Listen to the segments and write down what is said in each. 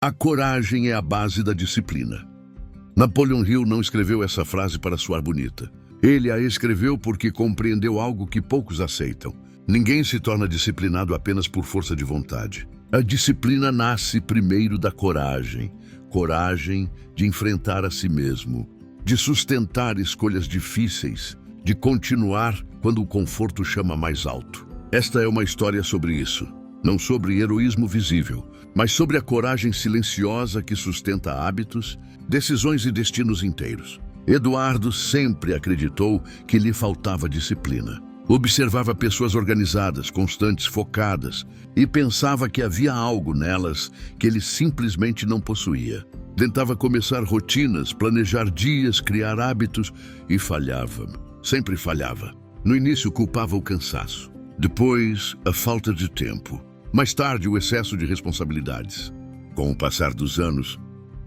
A coragem é a base da disciplina. Napoleon Hill não escreveu essa frase para soar bonita. Ele a escreveu porque compreendeu algo que poucos aceitam. Ninguém se torna disciplinado apenas por força de vontade. A disciplina nasce primeiro da coragem. Coragem de enfrentar a si mesmo, de sustentar escolhas difíceis, de continuar quando o conforto chama mais alto. Esta é uma história sobre isso. Não sobre heroísmo visível, mas sobre a coragem silenciosa que sustenta hábitos, decisões e destinos inteiros. Eduardo sempre acreditou que lhe faltava disciplina. Observava pessoas organizadas, constantes, focadas, e pensava que havia algo nelas que ele simplesmente não possuía. Tentava começar rotinas, planejar dias, criar hábitos e falhava. Sempre falhava. No início culpava o cansaço, depois a falta de tempo. Mais tarde, o excesso de responsabilidades. Com o passar dos anos,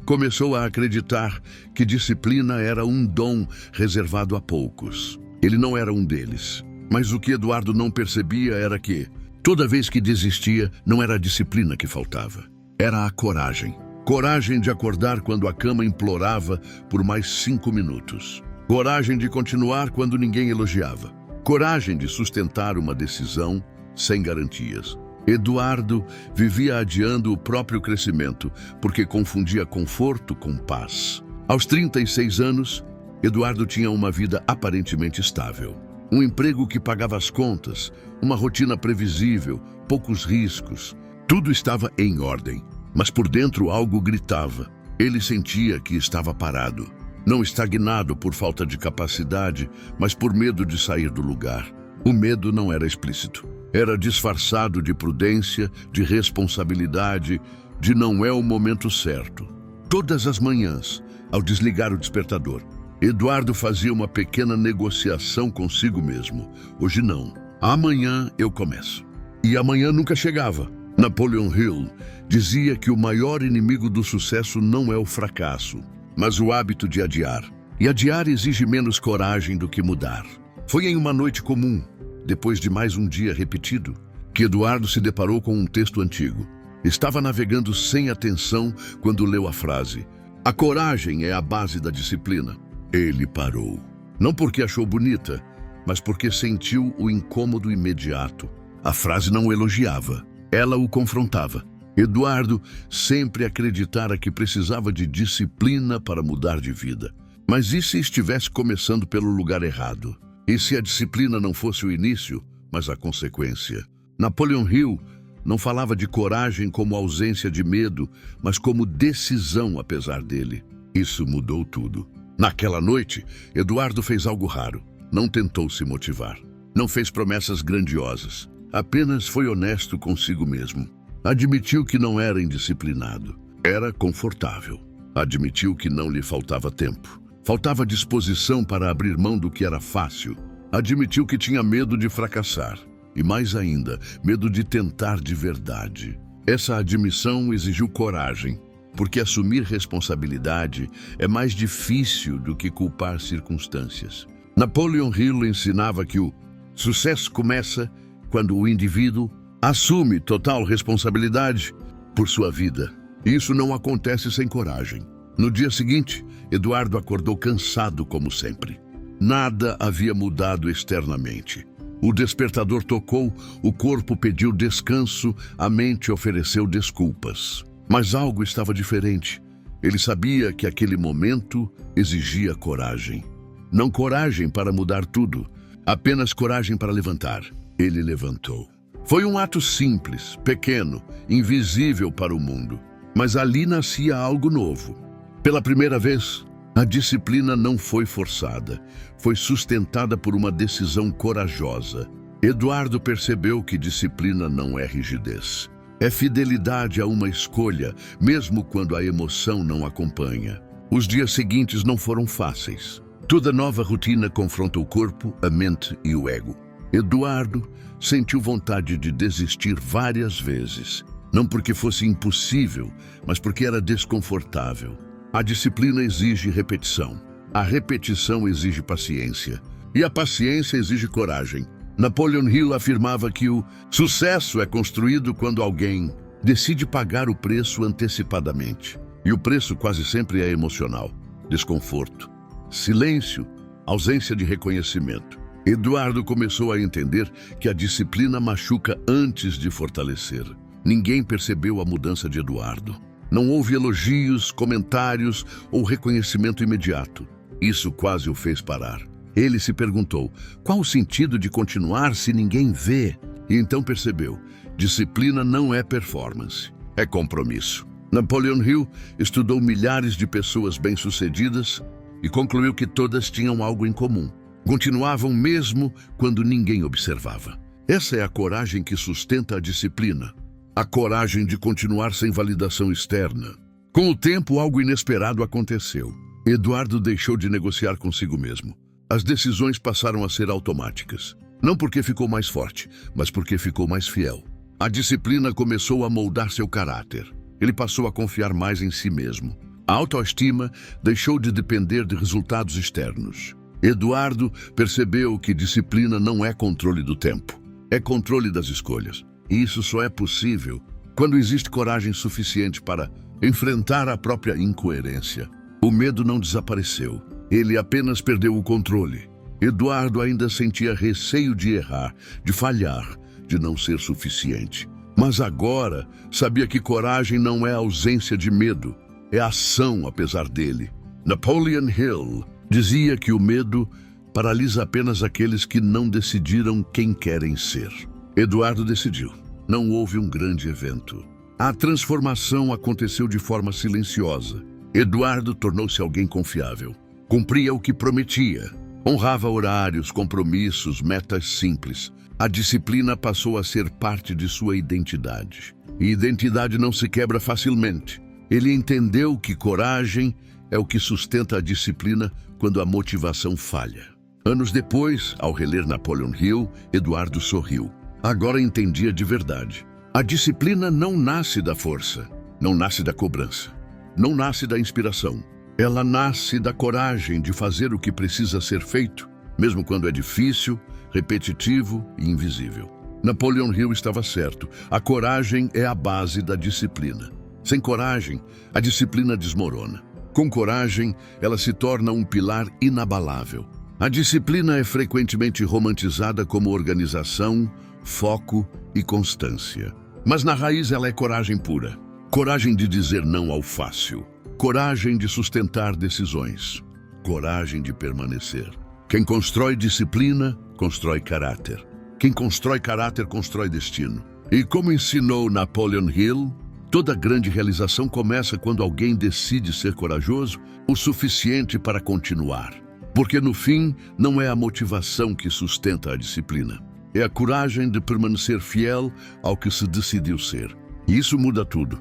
começou a acreditar que disciplina era um dom reservado a poucos. Ele não era um deles. Mas o que Eduardo não percebia era que, toda vez que desistia, não era a disciplina que faltava. Era a coragem. Coragem de acordar quando a cama implorava por mais 5 minutos. Coragem de continuar quando ninguém elogiava. Coragem de sustentar uma decisão sem garantias. Eduardo vivia adiando o próprio crescimento, porque confundia conforto com paz. Aos 36 anos, Eduardo tinha uma vida aparentemente estável. Um emprego que pagava as contas, uma rotina previsível, poucos riscos. Tudo estava em ordem, mas por dentro algo gritava. Ele sentia que estava parado. Não estagnado por falta de capacidade, mas por medo de sair do lugar. O medo não era explícito. Era disfarçado de prudência, de responsabilidade, de não é o momento certo. Todas as manhãs, ao desligar o despertador, Eduardo fazia uma pequena negociação consigo mesmo. Hoje não. Amanhã eu começo. E amanhã nunca chegava. Napoleon Hill dizia que o maior inimigo do sucesso não é o fracasso, mas o hábito de adiar. E adiar exige menos coragem do que mudar. Foi em uma noite comum, depois de mais um dia repetido, que Eduardo se deparou com um texto antigo. Estava navegando sem atenção quando leu a frase: "A coragem é a base da disciplina." Ele parou. Não porque achou bonita, mas porque sentiu o incômodo imediato. A frase não o elogiava, ela o confrontava. Eduardo sempre acreditara que precisava de disciplina para mudar de vida. Mas e se estivesse começando pelo lugar errado? E se a disciplina não fosse o início, mas a consequência? Napoleon Hill não falava de coragem como ausência de medo, mas como decisão apesar dele. Isso mudou tudo. Naquela noite, Eduardo fez algo raro. Não tentou se motivar. Não fez promessas grandiosas. Apenas foi honesto consigo mesmo. Admitiu que não era indisciplinado. Era confortável. Admitiu que não lhe faltava tempo. Faltava disposição para abrir mão do que era fácil. Admitiu que tinha medo de fracassar. E mais ainda, medo de tentar de verdade. Essa admissão exigiu coragem, porque assumir responsabilidade é mais difícil do que culpar circunstâncias. Napoleon Hill ensinava que o sucesso começa quando o indivíduo assume total responsabilidade por sua vida. Isso não acontece sem coragem. No dia seguinte, Eduardo acordou cansado como sempre. Nada havia mudado externamente. O despertador tocou, o corpo pediu descanso, a mente ofereceu desculpas. Mas algo estava diferente. Ele sabia que aquele momento exigia coragem. Não coragem para mudar tudo, apenas coragem para levantar. Ele levantou. Foi um ato simples, pequeno, invisível para o mundo. Mas ali nascia algo novo. Pela primeira vez, a disciplina não foi forçada, foi sustentada por uma decisão corajosa. Eduardo percebeu que disciplina não é rigidez. É fidelidade a uma escolha, mesmo quando a emoção não acompanha. Os dias seguintes não foram fáceis. Toda nova rotina confronta o corpo, a mente e o ego. Eduardo sentiu vontade de desistir várias vezes. Não porque fosse impossível, mas porque era desconfortável. A disciplina exige repetição. A repetição exige paciência. E a paciência exige coragem. Napoleon Hill afirmava que o sucesso é construído quando alguém decide pagar o preço antecipadamente. E o preço quase sempre é emocional: desconforto, silêncio, ausência de reconhecimento. Eduardo começou a entender que a disciplina machuca antes de fortalecer. Ninguém percebeu a mudança de Eduardo. Não houve elogios, comentários ou reconhecimento imediato. Isso quase o fez parar. Ele se perguntou: qual o sentido de continuar se ninguém vê? E então percebeu: disciplina não é performance, é compromisso. Napoleon Hill estudou milhares de pessoas bem-sucedidas e concluiu que todas tinham algo em comum. Continuavam mesmo quando ninguém observava. Essa é a coragem que sustenta a disciplina. A coragem de continuar sem validação externa. Com o tempo, algo inesperado aconteceu. Eduardo deixou de negociar consigo mesmo. As decisões passaram a ser automáticas. Não porque ficou mais forte, mas porque ficou mais fiel. A disciplina começou a moldar seu caráter. Ele passou a confiar mais em si mesmo. A autoestima deixou de depender de resultados externos. Eduardo percebeu que disciplina não é controle do tempo, é controle das escolhas. E isso só é possível quando existe coragem suficiente para enfrentar a própria incoerência. O medo não desapareceu, ele apenas perdeu o controle. Eduardo ainda sentia receio de errar, de falhar, de não ser suficiente. Mas agora sabia que coragem não é ausência de medo, é ação apesar dele. Napoleon Hill dizia que o medo paralisa apenas aqueles que não decidiram quem querem ser. Eduardo decidiu. Não houve um grande evento. A transformação aconteceu de forma silenciosa. Eduardo tornou-se alguém confiável. Cumpria o que prometia. Honrava horários, compromissos, metas simples. A disciplina passou a ser parte de sua identidade. E identidade não se quebra facilmente. Ele entendeu que coragem é o que sustenta a disciplina quando a motivação falha. Anos depois, ao reler Napoleon Hill, Eduardo sorriu. Agora entendia de verdade. A disciplina não nasce da força, não nasce da cobrança, não nasce da inspiração. Ela nasce da coragem de fazer o que precisa ser feito, mesmo quando é difícil, repetitivo e invisível. Napoleon Hill estava certo. A coragem é a base da disciplina. Sem coragem, a disciplina desmorona. Com coragem, ela se torna um pilar inabalável. A disciplina é frequentemente romantizada como organização, foco e constância. Mas na raiz ela é coragem pura. Coragem de dizer não ao fácil. Coragem de sustentar decisões. Coragem de permanecer. Quem constrói disciplina, constrói caráter. Quem constrói caráter, constrói destino. E como ensinou Napoleon Hill, toda grande realização começa quando alguém decide ser corajoso o suficiente para continuar. Porque no fim, não é a motivação que sustenta a disciplina. É a coragem de permanecer fiel ao que se decidiu ser. E isso muda tudo.